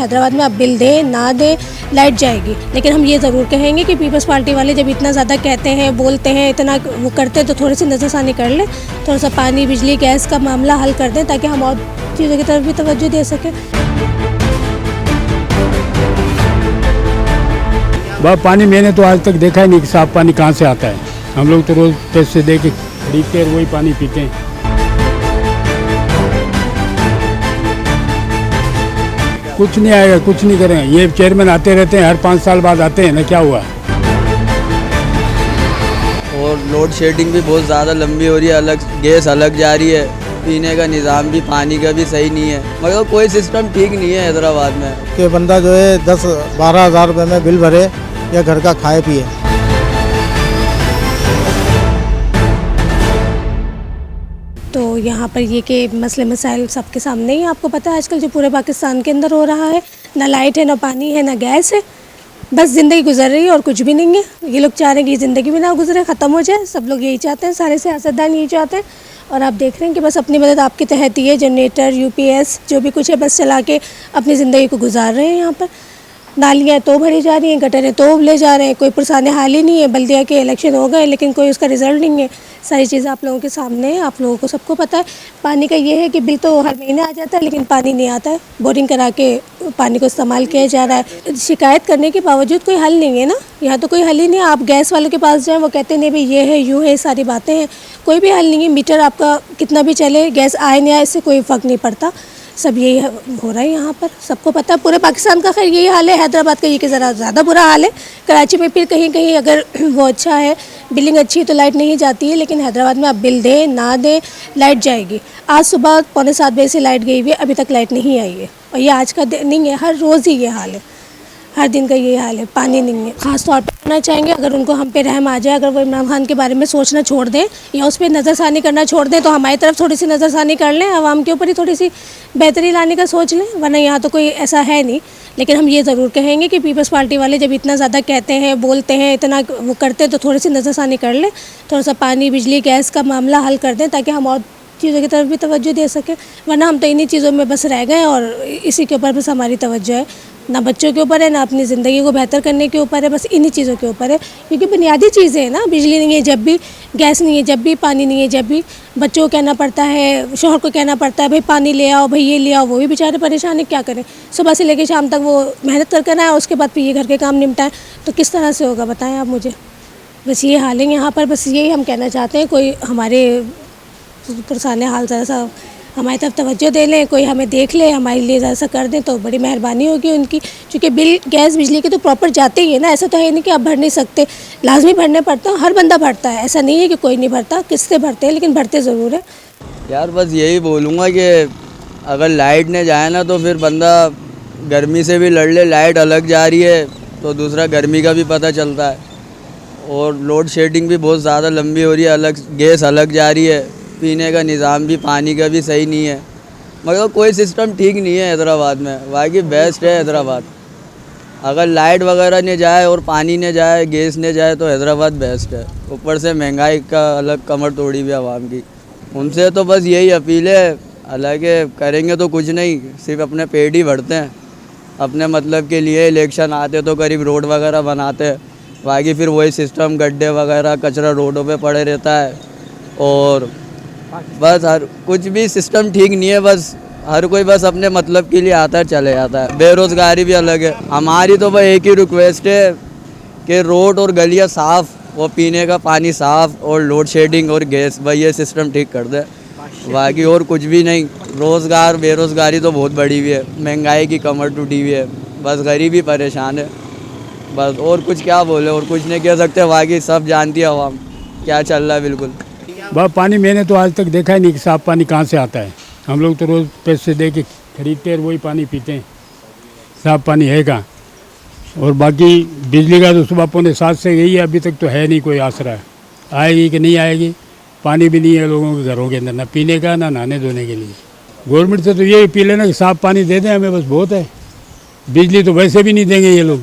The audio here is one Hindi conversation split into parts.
हैदराबाद में आप बिल दें ना दें लाइट जाएगी। लेकिन हम ये ज़रूर कहेंगे कि पीपल्स पार्टी वाले जब इतना ज़्यादा कहते हैं, बोलते हैं, इतना वो करते हैं, तो थोड़ी सी नज़रसानी कर लें, थोड़ा सा पानी, बिजली, गैस का मामला हल कर दें ताकि हम और चीज़ों की तरफ भी तवज्जो दे सकें। वह पानी मैंने तो आज तक देखा ही नहीं कि साफ पानी कहाँ से आता है। हम लोग तो रोज़ पैसे दे के खरीदते हैं, वही पानी पीते हैं। कुछ नहीं आएगा, कुछ नहीं करेंगे। ये चेयरमैन आते रहते हैं, हर 5 साल बाद आते हैं ना, क्या हुआ। और लोड शेडिंग भी बहुत ज़्यादा लंबी हो रही है, अलग गैस अलग जा रही है, पीने का निज़ाम भी, पानी का भी सही नहीं है। मगर कोई सिस्टम ठीक नहीं है हैदराबाद में कि बंदा जो है 10-12 हज़ार रुपये में बिल भरे या घर का खाए पिए। तो यहाँ पर ये कि मसले मसाइल सबके सामने ही आपको पता है आजकल जो पूरे पाकिस्तान के अंदर हो रहा है। ना लाइट है, ना पानी है, ना गैस है, बस ज़िंदगी गुजर रही है और कुछ भी नहीं है। ये लोग चाह रहे हैं कि ये ज़िंदगी भी ना गुजरे, ख़त्म हो जाए। सब लोग यही चाहते हैं, सारे सियासतदान यही चाहते हैं। और आप देख रहे हैं कि बस अपनी मदद आपके तहत ही है, जनरेटर, यूपीएस जो भी कुछ है बस चला के अपनी ज़िंदगी को गुजार रहे हैं। यहाँ पर नालियाँ तो भरी जा रही हैं, गटरें तो ले जा रहे हैं, कोई पुरसाने हाल ही नहीं है। बल्दिया के इलेक्शन हो गए लेकिन कोई उसका रिजल्ट नहीं है। सारी चीज़ें आप लोगों के सामने है, आप लोगों को सबको पता है। पानी का ये है कि बिल तो हर महीने आ जाता है लेकिन पानी नहीं आता है। बोरिंग करा के पानी को इस्तेमाल किया जा रहा है। शिकायत करने के बावजूद कोई हल नहीं है ना, यहाँ तो कोई हल ही नहीं है। आप गैस वालों के पास जाएँ, वो कहते नहीं भाई ये है, यूँ है, सारी बातें हैं, कोई भी हल नहीं है। मीटर आपका कितना भी चले, गैस आए नहीं आए, इससे कोई फ़र्क नहीं पड़ता। सब यही हो रहा है यहाँ पर, सबको पता है। पूरे पाकिस्तान का खैर यही हाल है, हैदराबाद का ये कि ज़रा ज़्यादा बुरा हाल है। कराची में फिर कहीं कहीं अगर वो अच्छा है, बिलिंग अच्छी है तो लाइट नहीं जाती है, लेकिन हैदराबाद में आप बिल दें ना दें लाइट जाएगी। आज सुबह 6:45 बजे से लाइट गई हुई है, अभी तक लाइट नहीं आई है। और ये आज का दिन नहीं है, हर रोज़ ही ये हाल है, हर दिन का ये हाल है। पानी नहीं है। ख़ास तौर पर करना चाहेंगे अगर उनको हम पे रहम आ जाए, अगर वो इमरान खान के बारे में सोचना छोड़ दें या उस पर नज़रसानी करना छोड़ दें, तो हमारी तरफ थोड़ी सी नज़रसानी कर लें, आवाम के ऊपर ही थोड़ी सी बेहतरी लाने का सोच लें। वरना यहाँ तो कोई ऐसा है नहीं। लेकिन हम ये ज़रूर कहेंगे कि पीपल्स पार्टी वाले जब इतना ज़्यादा कहते हैं, बोलते हैं, इतना वो करते हैं, तो थोड़ी सी नज़रसानी कर लें, थोड़ा सा पानी, बिजली, गैस का मामला हल कर दें ताकि हम और चीज़ों की तरफ भी तवज्जो दे सकें। वरना हम तो इन्हीं चीज़ों में बस रह गए और इसी के ऊपर बस हमारी तवज्जो है। ना बच्चों के ऊपर है, ना अपनी ज़िंदगी को बेहतर करने के ऊपर है, बस इन्हीं चीज़ों के ऊपर है। क्योंकि बुनियादी चीज़ें हैं ना, बिजली नहीं है जब भी, गैस नहीं है जब भी, पानी नहीं है जब भी, बच्चों को कहना पड़ता है, शौहर को कहना पड़ता है भाई पानी ले आओ, भाई ये ले आओ। वो भी बेचारे परेशान है, क्या करें। सुबह से लेकर शाम तक वो मेहनत करके आए, उसके बाद फिर ये घर के काम निपटाएं, तो किस तरह से होगा बताएं आप मुझे। बस ये हाल है यहाँ पर। बस यही हम कहना चाहते हैं, कोई हमारे पुरसाने हाल ज़रा सा हमारी तरफ तवज्जो दे लें, कोई हमें देख ले, हमारे लिए ज़रा सा कर दें तो बड़ी मेहरबानी होगी उनकी। क्योंकि बिल गैस बिजली के तो प्रॉपर जाते ही है ना, ऐसा तो है नहीं कि आप भर नहीं सकते, लाजमी भरने पड़ता है। हर बंदा भरता है, ऐसा नहीं है कि कोई नहीं भरता, किससे भरते हैं, लेकिन भरते ज़रूर है। यार बस यही बोलूँगा कि अगर लाइट ने जाए ना तो फिर बंदा गर्मी से भी लड़ ले। लाइट अलग जा रही है तो दूसरा गर्मी का भी पता चलता है। और लोड शेडिंग भी बहुत ज़्यादा लंबी हो रही है, अलग गैस अलग जा रही है, पीने का निज़ाम भी, पानी का भी सही नहीं है। मगर कोई सिस्टम ठीक नहीं है हैदराबाद में। बाकी बेस्ट है हैदराबाद। अगर लाइट वगैरह ने जाए और पानी ने जाए, गैस ने जाए तो हैदराबाद बेस्ट है। ऊपर से महंगाई का अलग कमर तोड़ी हुई आवाम की। उनसे तो बस यही अपील है, हालांकि करेंगे तो कुछ नहीं, सिर्फ अपने पेट ही भरते हैं। अपने मतलब के लिए इलेक्शन आते तो करीब रोड वगैरह बनाते हैं, बाकी फिर वही सिस्टम, गड्ढे वगैरह, कचरा रोडों पे पड़े रहता है। और बस हर कुछ भी सिस्टम ठीक नहीं है। बस हर कोई बस अपने मतलब के लिए आता है, चले जाता है। बेरोज़गारी भी अलग है। हमारी तो भाई एक ही रिक्वेस्ट है कि रोड और गलियां साफ़, वो पीने का पानी साफ़, और लोड शेडिंग और गैस, भाई ये सिस्टम ठीक कर दे। बाकी और कुछ भी नहीं। रोज़गार, बेरोज़गारी तो बहुत बढ़ी हुई है, महंगाई की कमर टूटी हुई है, बस गरीबी परेशान है। बस और कुछ क्या बोले, और कुछ नहीं कह सकते। बाकी सब जानती है आवाम क्या चल रहा है। बिल्कुल वह पानी मैंने तो आज तक देखा ही नहीं कि साफ पानी कहाँ से आता है। हम लोग तो रोज़ पैसे दे के खरीदते हैं, वही पानी पीते हैं। साफ पानी है कहाँ। और बाकी बिजली का तो सुबह 6:45 से यही है, अभी तक तो है नहीं कोई आसरा। आएगी कि नहीं आएगी। पानी भी नहीं है लोगों के घरों के अंदर, ना पीने का ना नहाने धोने के लिए। गवर्नमेंट से तो यही अपील है ना कि साफ पानी दे दें हमें, बस बहुत है। बिजली तो वैसे भी नहीं देंगे ये लोग,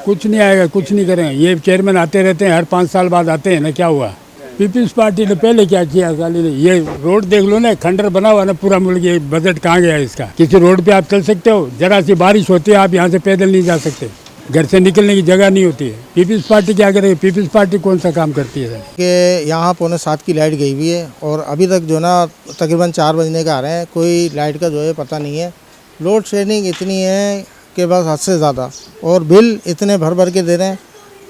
कुछ नहीं आएगा, कुछ नहीं करेंगे। ये चेयरमैन आते रहते हैं, हर 5 साल बाद आते हैं ना, क्या हुआ। पीपल्स पार्टी ने पहले क्या किया साली ने, ये रोड देख लो ना, खंडर बना हुआ ना पूरा मुल्क, ये बजट कहाँ गया इसका। किसी रोड पे आप चल सकते हो, जरा सी बारिश होती है आप यहाँ से पैदल नहीं जा सकते, घर से निकलने की जगह नहीं होती है। पीपल्स पार्टी क्या करेगी, पीपल्स पार्टी कौन सा काम करती है। कि यहाँ 6:45 की लाइट गई हुई है और अभी तक जो ना तकरीबन 4 बजने का आ रहे हैं, कोई लाइट का जो है पता नहीं है। लोड शेडिंग इतनी है कि बस हद से ज़्यादा, और बिल इतने भर भर के दे रहे हैं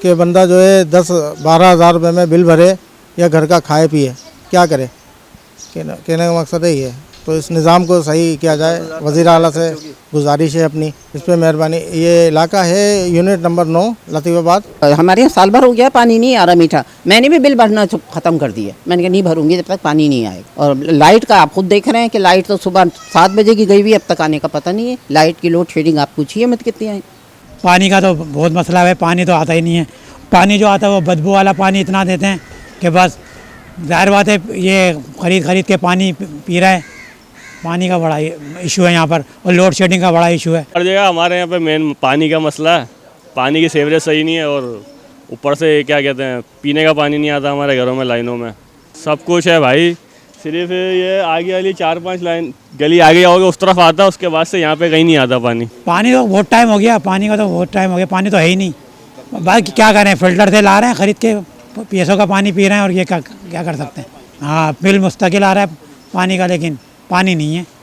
कि बंदा जो है 10-12 हज़ार रुपये में बिल भरे या घर का खाए पिए, क्या करे। कहने का मकसद यही है, तो इस निज़ाम को सही किया जाए। वज़ीर आला से गुजारिश है अपनी, इस पर मेहरबानी। ये इलाका है यूनिट नंबर 9 लतीफ़ाबाद। हमारे यहाँ साल भर हो गया पानी नहीं आ रहा मीठा। मैंने भी बिल भरना ख़त्म कर दिया, मैंने कहा नहीं भरूंगी जब तक पानी नहीं आएगा। और लाइट का आप खुद देख रहे हैं कि लाइट तो सुबह 7 बजे की गई हुई, अब तक आने का पता नहीं है। लाइट की लोड शेडिंग आप पूछिए मत कितनी आई। पानी का तो बहुत मसला है, पानी तो आता ही नहीं है। पानी जो आता है वो बदबू वाला पानी इतना देते हैं कि बस ज़ाहिर बात है ये खरीद के पानी पी रहा है। पानी का बड़ा इशू है यहाँ पर, और लोड शेडिंग का बड़ा इशू है। हर जगह हमारे यहाँ पे मेन पानी का मसला है। पानी की सीवरेज सही नहीं है, और ऊपर से क्या कहते हैं पीने का पानी नहीं आता हमारे घरों में, लाइनों में सब कुछ है भाई। सिर्फ ये आगे वाली 4-5 लाइन गली आगे आओगे उस तरफ आता है, उसके बाद से यहाँ पे कहीं नहीं आता पानी। पानी तो बहुत टाइम हो गया, पानी का तो बहुत टाइम हो गया, पानी तो है ही नहीं। बाकी क्या करें, फिल्टर से ला रहे हैं खरीद के, पैसों का पानी पी रहे हैं, और ये क्या कर सकते हैं। हाँ, बिल मुस्तकिल आ रहा है पानी का, लेकिन पानी नहीं है।